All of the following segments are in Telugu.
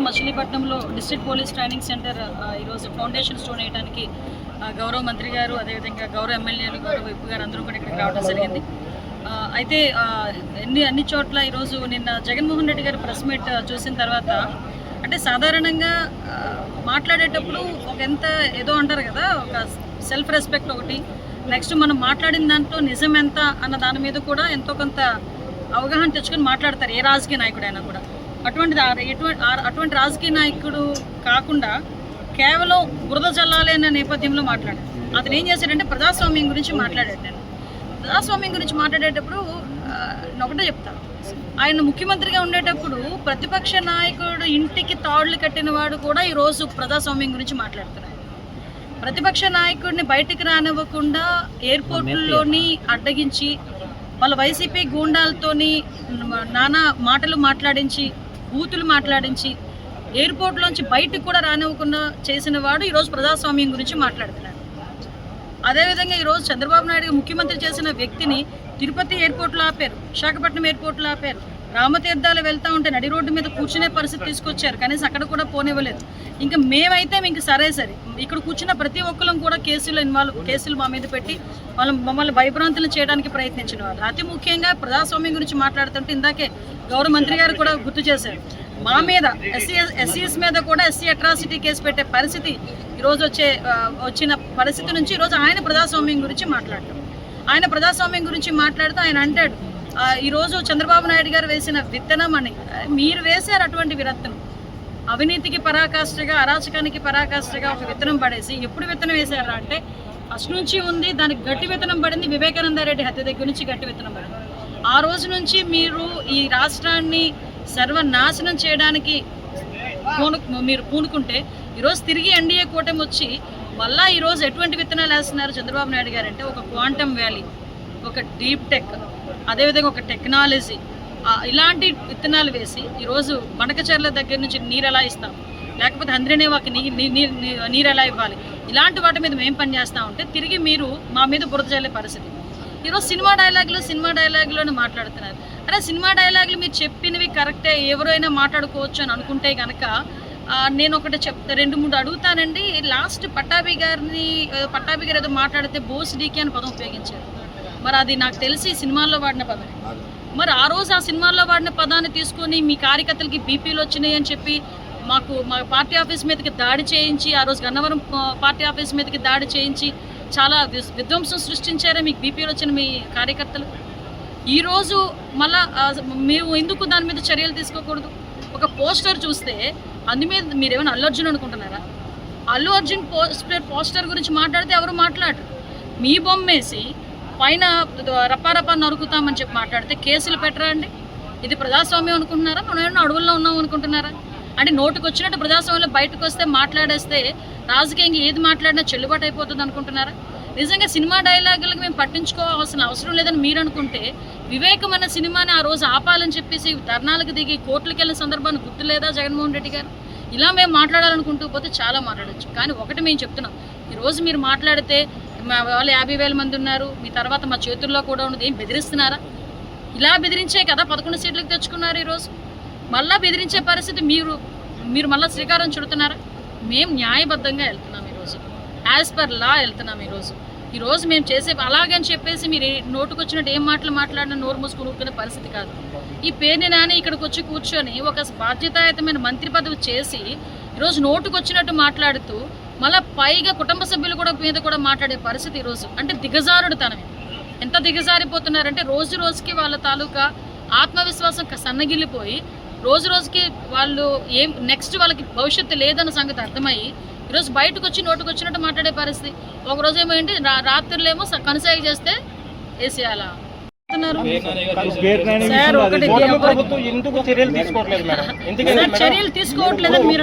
మచిలీపట్నంలో డిస్ట్రిక్ట్ పోలీస్ ట్రైనింగ్ సెంటర్ ఈరోజు ఫౌండేషన్ స్టోన్ వేయడానికి గౌరవ మంత్రి గారు అదేవిధంగా గౌరవ ఎమ్మెల్యేలు గౌరవ విప్ గారు అందరూ కూడా ఇక్కడికి రావడం జరిగింది. అయితే అన్ని చోట్ల ఈరోజు నిన్న జగన్మోహన్ రెడ్డి గారు ప్రెస్ మీట్ చూసిన తర్వాత అంటే సాధారణంగా మాట్లాడేటప్పుడు ఒక ఎంత ఏదో అంటారు కదా, ఒక సెల్ఫ్ రెస్పెక్ట్ ఒకటి, నెక్స్ట్ మనం మాట్లాడిన దాంట్లో నిజం ఎంత అన్న దాని మీద కూడా ఎంతో కొంత అవగాహన తెచ్చుకొని మాట్లాడతారు ఏ రాజకీయ నాయకుడైనా కూడా. అటువంటి రాజకీయ నాయకుడు కాకుండా కేవలం బురద చల్లాలి అనే నేపథ్యంలో మాట్లాడాడు. అతను ఏం చేశాడంటే ప్రజాస్వామ్యం గురించి మాట్లాడాడు. నేను ప్రజాస్వామ్యం గురించి మాట్లాడేటప్పుడు ఒకటే చెప్తాను, ఆయన ముఖ్యమంత్రిగా ఉండేటప్పుడు ప్రతిపక్ష నాయకుడు ఇంటికి తాళ్లు కట్టిన వాడు కూడా ఈరోజు ప్రజాస్వామ్యం గురించి మాట్లాడుతున్నాడు. ప్రతిపక్ష నాయకుడిని బయటికి రానివ్వకుండా ఎయిర్పోర్టుల్లోని అడ్డగించి వాళ్ళ వైసీపీ గూండాలతోని నానా మాటలు మాట్లాడించి బూతులు మాట్లాడించి ఎయిర్పోర్ట్లోంచి బయటకు కూడా రానివ్వకుండా చేసిన వాడు ఈరోజు ప్రజాస్వామ్యం గురించి మాట్లాడుతున్నాడు. అదేవిధంగా ఈరోజు చంద్రబాబు నాయుడు ముఖ్యమంత్రి చేసిన వ్యక్తిని తిరుపతి ఎయిర్పోర్ట్లో ఆపారు, విశాఖపట్నం ఎయిర్పోర్ట్లో ఆపారు, రామతీర్థాలు వెళ్తూ ఉంటే నడి రోడ్డు మీద కూర్చునే పరిస్థితి తీసుకొచ్చారు, కనీసం అక్కడ కూడా పోనివ్వలేదు. ఇంకా మేమైతే ఇంక సరే ఇక్కడ కూర్చున్న ప్రతి ఒక్కరం కూడా కేసులు మా మీద పెట్టి మమ్మల్ని భయభ్రాంతులు చేయడానికి ప్రయత్నించిన వాళ్ళు. అతి ముఖ్యంగా ప్రజాస్వామ్యం గురించి మాట్లాడుతుంటే ఇందాకే గౌరవ మంత్రి గారు కూడా గుర్తు చేశారు, మా మీద ఎస్సీఎస్ మీద కూడా ఎస్సీ అట్రాసిటీ కేసు పెట్టే పరిస్థితి ఈరోజు వచ్చిన పరిస్థితి నుంచి ఈరోజు ఆయన ప్రజాస్వామ్యం గురించి మాట్లాడతాం. ఆయన ప్రజాస్వామ్యం గురించి మాట్లాడుతూ ఆయన అంటాడు, ఈరోజు చంద్రబాబు నాయుడు గారు వేసిన విత్తనం అని మీరు వేశారు. అటువంటి విత్తనం అవినీతికి పరాకాష్ఠగా, అరాచకానికి పరాకాష్ఠగా ఒక విత్తనం పడేసి ఎప్పుడు విత్తనం వేశారా అంటే ఫస్ట్ నుంచి ఉంది. దానికి గట్టి విత్తనం పడింది వివేకానంద రెడ్డి హత్య దగ్గర నుంచి గట్టి విత్తనం పడింది. ఆ రోజు నుంచి మీరు ఈ రాష్ట్రాన్ని సర్వనాశనం చేయడానికి మీరు పూనుకుంటే ఈరోజు తిరిగి ఎన్డీఏ కూటమి వచ్చి మళ్ళీ ఈరోజు ఎటువంటి విత్తనాలు వేస్తున్నారు చంద్రబాబు నాయుడు గారు అంటే ఒక క్వాంటమ్ వ్యాలీ, ఒక డీప్ టెక్, అదేవిధంగా ఒక టెక్నాలజీ, ఇలాంటి విత్తనాలు వేసి ఈరోజు బనకచెర్ల దగ్గర నుంచి నీరు ఎలా ఇస్తాం, లేకపోతే హంద్రినేవాకి నీరు ఎలా ఇవ్వాలి, ఇలాంటి వాటి మీద మేము పనిచేస్తూ ఉంటే తిరిగి మీరు మా మీద బురద చల్లే పరిస్థితి. ఈరోజు సినిమా డైలాగులోనే మాట్లాడుతున్నారు. అరే సినిమా డైలాగులు మీరు చెప్పినవి కరెక్టే, ఎవరైనా మాట్లాడుకోవచ్చు అని అనుకుంటే కనుక నేను ఒకటి చెప్తా, 2-3 అడుగుతానండి. లాస్ట్ పట్టాభి గారు ఏదో మాట్లాడితే బోస్ డీకే అని పదం ఉపయోగించారు. మరి అది నాకు తెలిసి సినిమాల్లో వాడిన పదం. మరి ఆ రోజు ఆ సినిమాల్లో వాడిన పదాన్ని తీసుకొని మీ కార్యకర్తలకి బీపీలు వచ్చినాయి అని చెప్పి మా పార్టీ ఆఫీస్ మీదకి దాడి చేయించి, ఆ రోజు గన్నవరం పార్టీ ఆఫీస్ మీదకి దాడి చేయించి చాలా విధ్వంసం సృష్టించారే మీకు బీపీలు వచ్చిన మీ కార్యకర్తలు. ఈరోజు మళ్ళా మేము ఎందుకు దాని మీద చర్యలు తీసుకోకూడదు? ఒక పోస్టర్ చూస్తే మీద మీరేమైనా అల్లు అర్జున్ అనుకుంటున్నారా? అల్లు అర్జున్ పోస్టర్ గురించి మాట్లాడితే ఎవరు మాట్లాడరు. మీ బొమ్మేసి పైన రప్పారప్పా నరుకుతామని చెప్పి మాట్లాడితే కేసులు పెట్టరా అండి? ఇది ప్రజాస్వామ్యం అనుకుంటున్నారా? మనం ఏమన్నా అడవుల్లో ఉన్నాం అనుకుంటున్నారా? అంటే నోటుకు వచ్చినట్టు ప్రజాస్వామ్యంలో బయటకు వస్తే మాట్లాడేస్తే రాజకీయంగా ఏది మాట్లాడినా చెల్లుబాటు అయిపోతుంది అనుకుంటున్నారా? నిజంగా సినిమా డైలాగులకు మేము పట్టించుకోవాల్సిన అవసరం లేదని మీరు అనుకుంటే వివేకమైన సినిమాని ఆ రోజు ఆపాలని చెప్పేసి ధర్నాలకు దిగి కోర్టులకు వెళ్ళిన సందర్భాన్ని గుర్తు లేదా జగన్మోహన్ రెడ్డి గారు? ఇలా మేము మాట్లాడాలనుకుంటూ పోతే చాలా మాట్లాడచ్చు. కానీ ఒకటి మేము చెప్తున్నాం, ఈరోజు మీరు మాట్లాడితే మా వాళ్ళు 50,000 మంది ఉన్నారు, మీ తర్వాత మా చేతుల్లో కూడా ఉన్నది, ఏం బెదిరిస్తున్నారా? ఇలా బెదిరించే కదా 11 సీట్లకు తెచ్చుకున్నారు. ఈరోజు మళ్ళీ బెదిరించే పరిస్థితి మీరు మళ్ళీ శ్రీకారం చుడుతున్నారా? మేము న్యాయబద్ధంగా వెళ్తున్నాం, ఈరోజు యాజ్ పర్ లా వెళ్తున్నాం. ఈరోజు మేము చేసే అలాగని చెప్పేసి మీరు నోటుకొచ్చినట్టు ఏం మాటలు మాట్లాడినా నోరు మూసుకుని ఊరుకునే పరిస్థితి కాదు. ఈ పేరుని నాని ఇక్కడికి వచ్చి కూర్చొని ఒక బాధ్యతాయుతమైన మంత్రి పదవి చేసి ఈరోజు నోటుకొచ్చినట్టు మాట్లాడుతూ మళ్ళీ పైగా కుటుంబ సభ్యులు మీద కూడా మాట్లాడే పరిస్థితి ఈరోజు. అంటే దిగజారుడు తనమే. ఎంత దిగజారిపోతున్నారంటే రోజు రోజుకి వాళ్ళ తాలూకా ఆత్మవిశ్వాసం సన్నగిల్లిపోయి రోజుకి వాళ్ళు నెక్స్ట్ వాళ్ళకి భవిష్యత్తు లేదన్న సంగతి అర్థమయ్యి ఈరోజు బయటకు వచ్చి నోటుకొచ్చినట్టు మాట్లాడే పరిస్థితి. ఒకరోజు ఏమో ఏంటి రాత్రులేమో కనసాగ చేస్తే వేసేయాలా చర్యలు తీసుకోవట్లేదని మీరు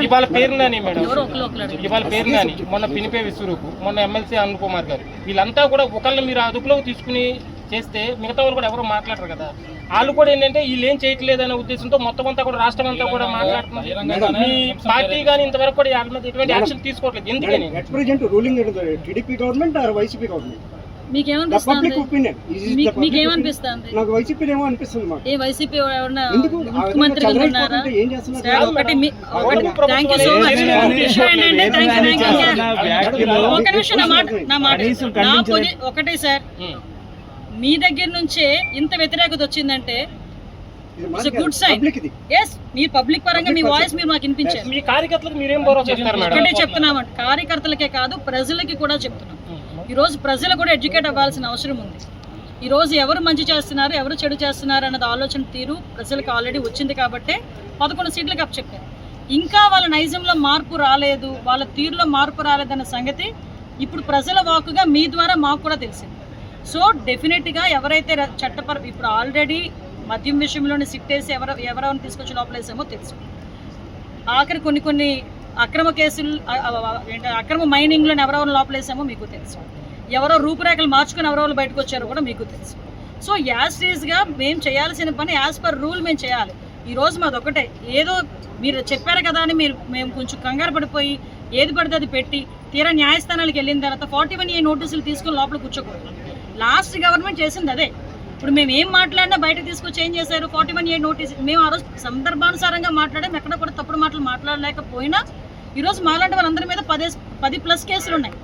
మొన్న పినిపే విశ్వరూపు, మొన్న ఎమ్మెల్సీ అరుణ్ కుమార్ గారు, వీళ్ళంతా కూడా ఒకళ్ళని మీరు అదుపులోకి తీసుకుని చేస్తే మిగతా వాళ్ళు కూడా ఎవరు మాట్లాడరు కదా. వాళ్ళు కూడా ఏంటంటే వీళ్ళు ఏం చేయట్లేదనే ఉద్దేశంతో మొత్తం అంతా కూడా రాష్ట్రం అంతా కూడా మాట్లాడుతున్నారు. మీ పార్టీ కానీ ఇంతవరకు కూడా ఎటువంటి యాక్షన్ తీసుకోవట్లేదు. ఎందుకని? మీకేమనిపిస్తుంది పబ్లిక్ ఒపీనియన్ మీకేమనిపిస్తుంది నాకు వైసీపీ ఏమో అనిపిస్తుంది మాకు. ఏ వైసీపీ ఎవరన్నా ఎందుకు ముఖ్యమంత్రి చంద్రబాబు ఉన్నారా ఏం చేస్తున్నారు? సార్ ఒకటి థ్యాంక్ యూ సో మచ్ విషయం ఏంటంటే ఒక నిమిషం నా మాట ఒకటే సార్ మీ దగ్గర నుంచే ఇంత వ్యతిరేకత వచ్చిందంటే ఇట్స్ గుడ్ సైన్. ఎస్ మీ పబ్లిక్ పరంగా మీ వాయిస్ మీరు మాకు వినిపించారు. మీ కార్యకర్తలకు మీరేం భరోసా ఇస్తారు మేడం? ఒకటే చెప్తున్నామండి, కార్యకర్తలకే కాదు ప్రజలకి కూడా చెప్తున్నాం. ఈరోజు ప్రజలు కూడా ఎడ్యుకేట్ అవ్వాల్సిన అవసరం ఉంది. ఈరోజు ఎవరు మంచి చేస్తున్నారు ఎవరు చెడు చేస్తున్నారు అన్నది ఆలోచన తీరు ప్రజలకు ఆల్రెడీ వచ్చింది కాబట్టి 11 సీట్లకు అప్పచెప్పారు. ఇంకా వాళ్ళ నైజంలో మార్పు రాలేదు, వాళ్ళ తీరులో మార్పు రాలేదన్న సంగతి ఇప్పుడు ప్రజల వాకుగా మీ ద్వారా మాకు కూడా తెలిసింది. సో డెఫినెట్గా ఎవరైతే ఇప్పుడు ఆల్రెడీ మద్యం విషయంలోనే సిట్టేసి ఎవరెవరిని తీసుకొచ్చి లోపలేసామో తెలుసు. ఆఖరి కొన్ని అక్రమ కేసులు అక్రమ మైనింగ్లోని ఎవరెవరిని లోపలేసామో మీకు తెలుసు. ఎవరో రూపురేఖలు మార్చుకుని ఎవరెవరు బయటకు వచ్చారో కూడా మీకు తెలుసు. సో యాజ్ గా మేము చేయాల్సిన పని యాజ్ పర్ రూల్ మేము చేయాలి. ఈరోజు మాది ఒకటే, ఏదో మీరు చెప్పారు కదా అని మేము కొంచెం కంగారు పడిపోయి ఏది పడితే అది పెట్టి తీరా న్యాయస్థానాలకు వెళ్ళిన తర్వాత 41A నోటీసులు తీసుకుని లోపల కూర్చోకూడదు. లాస్ట్ గవర్నమెంట్ చేసింది అదే. ఇప్పుడు మేము ఏం మాట్లాడినా బయట తీసుకొచ్చి ఏం చేశారు, 41A నోటీస్. మేము ఆ రోజు సందర్భానుసారంగా మాట్లాడాం, ఎక్కడ కూడా తప్పుడు మాటలు మాట్లాడలేకపోయినా ఈరోజు మాలాంటి వాళ్ళందరి మీద 10+ కేసులు ఉన్నాయి.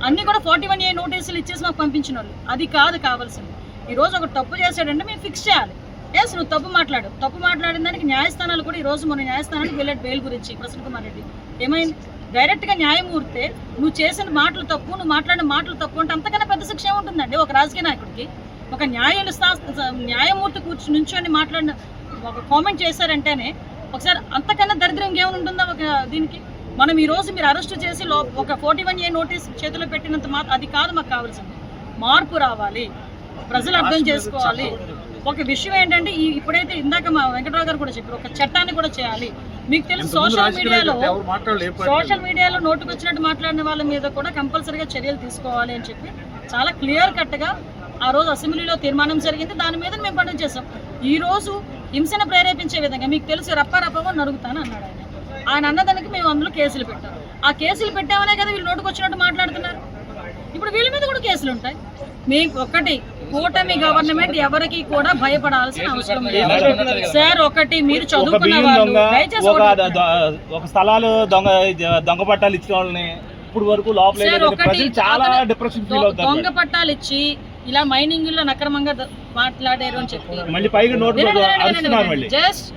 అన్నీ కూడా 41A నోటీసులు ఇచ్చేసి మాకు పంపించిన వాళ్ళు. అది కాదు కావాల్సింది. ఈరోజు ఒక తప్పు చేశాడంటే మేము ఫిక్స్ చేయాలి. ఎస్ నువ్వు తప్పు మాట్లాడిన దానికి న్యాయస్థానాలు కూడా ఈరోజు మన న్యాయస్థానానికి వెళ్ళాడు బెయిల్ గురించి. ప్రసన్న కుమార్ రెడ్డి ఏమైంది, డైరెక్ట్గా న్యాయమూర్తే నువ్వు చేసిన మాటలు తప్పు, నువ్వు మాట్లాడిన మాటలు తప్పు అంటే అంతకన్నా పెద్ద శిక్ష ఏముంటుందండి ఒక రాజకీయ నాయకుడికి? ఒక న్యాయమూర్తి నుంచొని మాట్లాడిన ఒక కామెంట్ చేశారంటేనే ఒకసారి అంతకన్నా దరిద్రం ఇంకేమైనా ఉంటుందా ఒక దీనికి? మనం ఈరోజు మీరు అరెస్ట్ చేసి ఒక 41A నోటీస్ చేతిలో పెట్టినంత అది కాదు మాకు కావాల్సింది. మార్పు రావాలి, ప్రజలు అర్థం చేసుకోవాలి. ఒక విషయం ఏంటంటే ఇప్పుడైతే ఇందాక మా వెంకటరావు గారు కూడా చెప్పారు, ఒక చట్టాన్ని కూడా చేయాలి. మీకు తెలుసు సోషల్ మీడియాలో నోటుకొచ్చినట్టు మాట్లాడిన వాళ్ళ మీద కూడా కంపల్సరీగా చర్యలు తీసుకోవాలి అని చెప్పి చాలా క్లియర్ కట్గా ఆ రోజు అసెంబ్లీలో తీర్మానం జరిగింది. దాని మీద మేము పండుగ చేసాం. ఈ రోజు హింసను ప్రేరేపించే విధంగా మీకు తెలుసు రప్పారప్పగా నరుగుతాను అన్నాడు ఆయన అన్నదానికి మేము అందులో కేసులు పెట్టాం. ఆ కేసులు పెట్టామనే కదా వీళ్ళు నోటుకొచ్చినట్టు మాట్లాడుతున్నారు. ఇప్పుడు వీళ్ళ మీద కూడా కేసులు ఉంటాయి. మీకు ఒకటి, కూటమి గవర్నమెంట్ ఎవరికి కూడా భయపడాల్సిన అవసరం లేదు సార్. ఒకటి మీరు చదువుకున్న వాళ్ళు దయచేసి ఒక స్థలాలు దొంగ పట్టాలు ఇచ్చిన వాళ్ళని ఇప్పుడు వరకు దొంగ పట్టాలు ఇచ్చి ఇలా మైనింగ్ లో అక్రమంగా మాట్లాడారు అని చెప్పి జస్ట్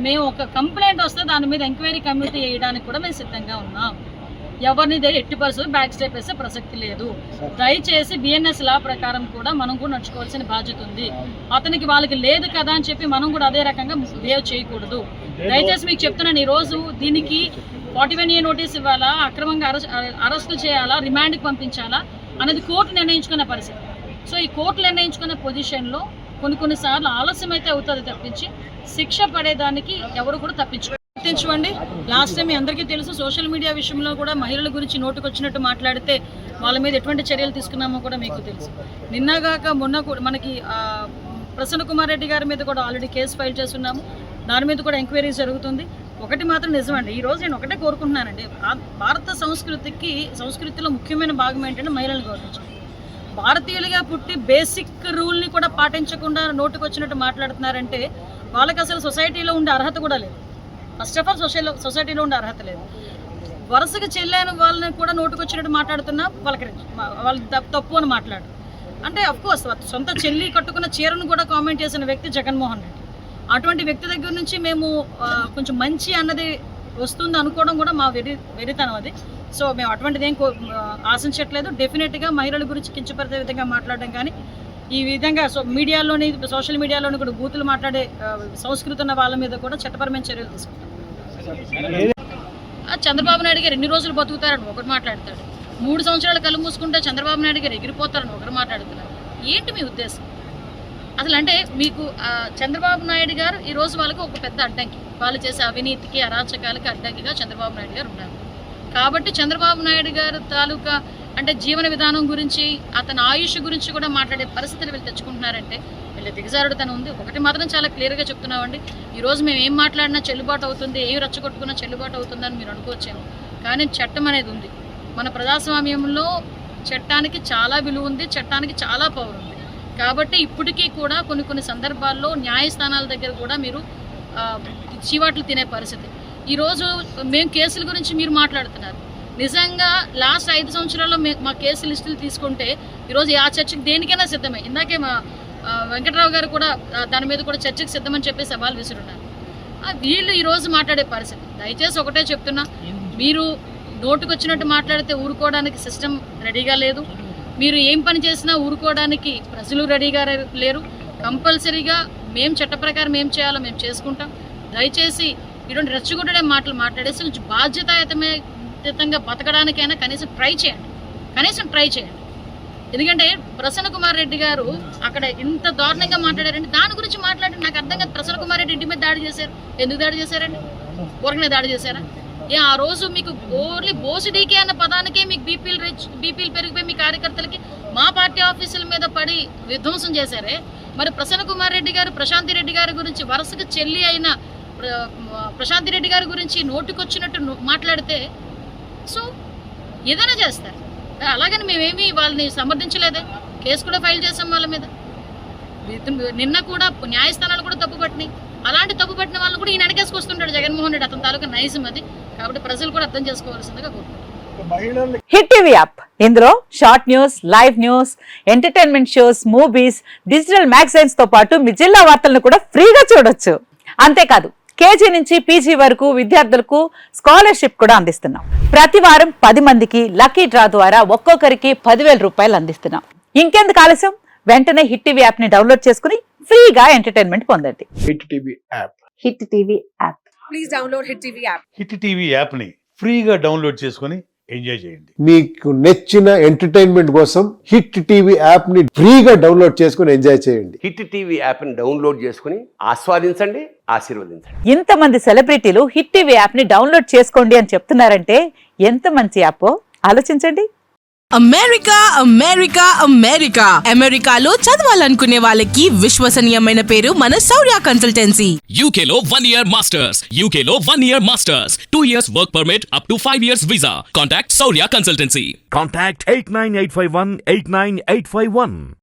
మేము ఒక కంప్లైంట్ వస్తే దాని మీద ఎంక్వైరీ కమిటీ వేయడానికి కూడా మేము సిద్ధంగా ఉన్నాం. ఎవరిని ఎట్టి పరిస్థితులు బ్యాక్ స్టెప్ వేసే ప్రసక్తి లేదు. దయచేసి BNS లా ప్రకారం కూడా మనం కూడా నడుచుకోవాల్సిన బాధ్యత ఉంది. అతనికి వాళ్ళకి లేదు కదా అని చెప్పి మనం కూడా అదే రకంగా బిహేవ్ చేయకూడదు. దయచేసి మీకు చెప్తున్నాను, ఈరోజు దీనికి 41A నోటీస్ ఇవ్వాలా, అక్రమంగా అరెస్టులు చేయాలా, రిమాండ్కి పంపించాలా అనేది కోర్టు నిర్ణయించుకునే పరిస్థితి. సో ఈ కోర్టు నిర్ణయించుకునే పొజిషన్లో కొన్నిసార్లు ఆలస్యం అయితే అవుతుంది తప్పించి శిక్ష పడేదానికి ఎవరు కూడా గుర్తించుకోండి. లాస్ట్ టైం మీ అందరికీ తెలుసు, సోషల్ మీడియా విషయంలో కూడా మహిళల గురించి నోటుకొచ్చినట్టు మాట్లాడితే వాళ్ళ మీద ఎటువంటి చర్యలు తీసుకున్నామో కూడా మీకు తెలుసు. నిన్నగాక మొన్న కూడా మనకి ప్రసన్న కుమార్ రెడ్డి గారి మీద కూడా ఆల్రెడీ కేసు ఫైల్ చేస్తున్నాము. దాని మీద కూడా ఎంక్వైరీ జరుగుతుంది. ఒకటి మాత్రం నిజమండి, ఈరోజు నేను ఒకటే కోరుకుంటున్నానండి, భారత సంస్కృతిలో ముఖ్యమైన భాగం ఏంటంటే మహిళలను గౌరవించడం. భారతీయులుగా పుట్టి బేసిక్ రూల్ని కూడా పాటించకుండా నోటుకొచ్చినట్టు మాట్లాడుతున్నారంటే వాళ్ళకి అసలు సొసైటీలో ఉండే అర్హత కూడా లేదు. ఫస్ట్ ఆఫ్ ఆల్ సొసైటీలో ఉండే అర్హత లేదు. వరుసగా చెల్లని వాళ్ళని కూడా నోటుకొచ్చినట్టు మాట్లాడుతున్నా వాళ్ళు తప్పు అని మాట్లాడు అంటే అఫ్కోర్స్ సొంత చెల్లి కట్టుకున్న చీరను కూడా కామెంట్ చేసిన వ్యక్తి జగన్మోహన్ రెడ్డి. అటువంటి వ్యక్తి దగ్గర నుంచి మేము కొంచెం మంచి అన్నది వస్తుంది అనుకోవడం కూడా మా వెరితనం అది. సో మేము అటువంటిది ఏం ఆశించట్లేదు. డెఫినెట్గా మహిళల గురించి కించపరిచే విధంగా మాట్లాడడం కానీ ఈ విధంగా సోషల్ మీడియాలోని కూడా బూతులు మాట్లాడే సంస్కృతి ఉన్న వాళ్ళ మీద కూడా చట్టపరమైన చర్యలు తీసుకుంటాం. చంద్రబాబు నాయుడు గారు ఎన్ని రోజులు బతుకుతారని ఒకరు మాట్లాడతాడు, 3 సంవత్సరాలు కళ్ళు మూసుకుంటే చంద్రబాబు నాయుడు గారు ఎగిరిపోతారని ఒకరు మాట్లాడుతున్నారు. ఏంటి మీ ఉద్దేశం అసలు? అంటే మీకు చంద్రబాబు నాయుడు గారు ఈరోజు వాళ్ళకి ఒక పెద్ద అడ్డంకి, వాళ్ళు చేసే అవినీతికి అరాచకాలకి అడ్డంకిగా చంద్రబాబు నాయుడు గారు ఉన్నారు. కాబట్టి చంద్రబాబు నాయుడు గారు తాలూకా అంటే జీవన విధానం గురించి, అతని ఆయుష్ గురించి కూడా మాట్లాడే పరిస్థితులు వీళ్ళు తెచ్చుకుంటున్నారంటే వీళ్ళ దిగజారుడుతనం ఉంది. ఒకటి మాత్రం చాలా క్లియర్గా చెప్తున్నామండి, ఈరోజు మేము ఏం మాట్లాడినా చెల్లుబాటు అవుతుంది, ఏం రచ్చగొట్టుకున్నా చెల్లుబాటు అవుతుందని మీరు అనుకోవచ్చేమో, కానీ చట్టం అనేది ఉంది. మన ప్రజాస్వామ్యంలో చట్టానికి చాలా విలువ ఉంది, చట్టానికి చాలా పవర్ ఉంది. కాబట్టి ఇప్పటికీ కూడా కొన్ని సందర్భాల్లో న్యాయస్థానాల దగ్గర కూడా మీరు చీవాట్లు తినే పరిస్థితి. ఈరోజు మేము కేసుల గురించి మీరు మాట్లాడుతున్నారు. నిజంగా లాస్ట్ 5 సంవత్సరాల్లో మా కేసు లిస్టులు తీసుకుంటే ఈరోజు ఆ చర్చకి దేనికైనా సిద్ధమే. ఇందాకే మా వెంకటరావు గారు కూడా దాని మీద కూడా చర్చకి సిద్ధమని చెప్పి సవాల్ విసురున్నారు. వీళ్ళు ఈరోజు మాట్లాడే పరిస్థితి. దయచేసి ఒకటే చెప్తున్నా, మీరు నోటుకొచ్చినట్టు మాట్లాడితే ఊరుకోవడానికి సిస్టమ్ రెడీగా లేదు. మీరు ఏం పని చేసినా ఊరుకోవడానికి ప్రజలు రెడీగా లేరు. కంపల్సరీగా మేము చట్ట ప్రకారం ఏం చేయాలో మేము చేసుకుంటాం. దయచేసి ఇటువంటి రెచ్చగొట్టడే మాటలు మాట్లాడేసి బాధ్యతాయుతంగా బతకడానికైనా కనీసం ట్రై చేయండి. ఎందుకంటే ప్రసన్న కుమార్ రెడ్డి గారు అక్కడ ఇంత దారుణంగా మాట్లాడారంటే దాని గురించి మాట్లాడి నాకు అర్థం కాదు. ప్రసన్న కుమార్ రెడ్డి ఇంటి మీద దాడి చేశారు, ఎందుకు దాడి చేశారండి? ఊరకనే దాడి చేశారా? ఆ రోజు మీకు ఓన్లీ బోసిడీకే అన్న పదానికే మీకు బీపీలు పెరిగిపోయి మీ కార్యకర్తలకి మా పార్టీ ఆఫీసుల మీద పడి విధ్వంసం చేశారే. మరి ప్రసన్న కుమార్ రెడ్డి గారు ప్రశాంతి రెడ్డి గారి గురించి వరుసగా చెల్లి అయిన ప్రశాంతి రెడ్డి గారి గురించి నోటుకొచ్చినట్టు మాట్లాడితే సో ఏదైనా చేస్తారు. అలాగని మేమేమి వాళ్ళని సమర్థించలేదే. కేసు కూడా ఫైల్ చేసాం వాళ్ళ మీద. నిన్న కూడా న్యాయస్థానాలు కూడా తప్పుపట్టినాయి. అలాంటి తప్పుపట్టిన వాళ్ళు కూడా ఈయన అడిగేసుకొస్తుంటాడు జగన్మోహన్ రెడ్డి. అతని తాలూకా నైజం అది. కాబట్టి ప్రజలు కూడా అర్థం చేసుకోవాల్సిందిగా కోరుకుంటున్నాను. హిట్ టీవీ యాప్, ఇందులో short news, live news, entertainment shows, movies, digital magazines తో పాటు మీ జిల్లా వార్తలను కూడా ఫ్రీగా చూడొచ్చు. అంతేకాదు కేజీ నుంచి పీజీ వరకు విద్యార్థులకు స్కాలర్షిప్ కూడా అందిస్తున్నాం. ప్రతి వారం 10 మందికి లక్కీ డ్రా ద్వారా ఒక్కొక్కరికి 10,000 రూపాయలు అందిస్తున్నాం. ఇంకెందుకు ఆలస్యం, వెంటనే హిట్ టీవీ యాప్ ని డౌన్లోడ్ చేసుకుని ఫ్రీగా ఎంటర్టైన్మెంట్ పొందండి. Hit TV app. Hit TV app. Please download hit TV app. Hit TV app ని ఫ్రీగా డౌన్లోడ్ చేసుకొని ఎంజాయ్ చేయండి. మీకు నచ్చిన ఎంటర్టైన్మెంట్ కోసం హిట్ టీవీ యాప్ ని ఫ్రీగా డౌన్లోడ్ చేసుకుని ఎంజాయ్ చేయండి. హిట్ టీవీ యాప్ ని డౌన్లోడ్ చేసుకుని ఆస్వాదించండి, ఆశీర్వదించండి. ఇంతమంది సెలబ్రిటీలు హిట్ టీవీ యాప్ ని డౌన్లోడ్ చేసుకోండి అని చెప్తున్నారంటే ఎంత మంచి యాప్ ఆలోచించండి. అమెరికాలో చదవాలనుకునే వాళ్ళకి విశ్వసనీయమైన పేరు మన శౌర్య కన్సల్టెన్సీ. UK లో 1 year masters, UK లో 1 year masters, 2 years work permit up to 5 years visa. Contact Saurya Consultancy. Contact 89851 89851.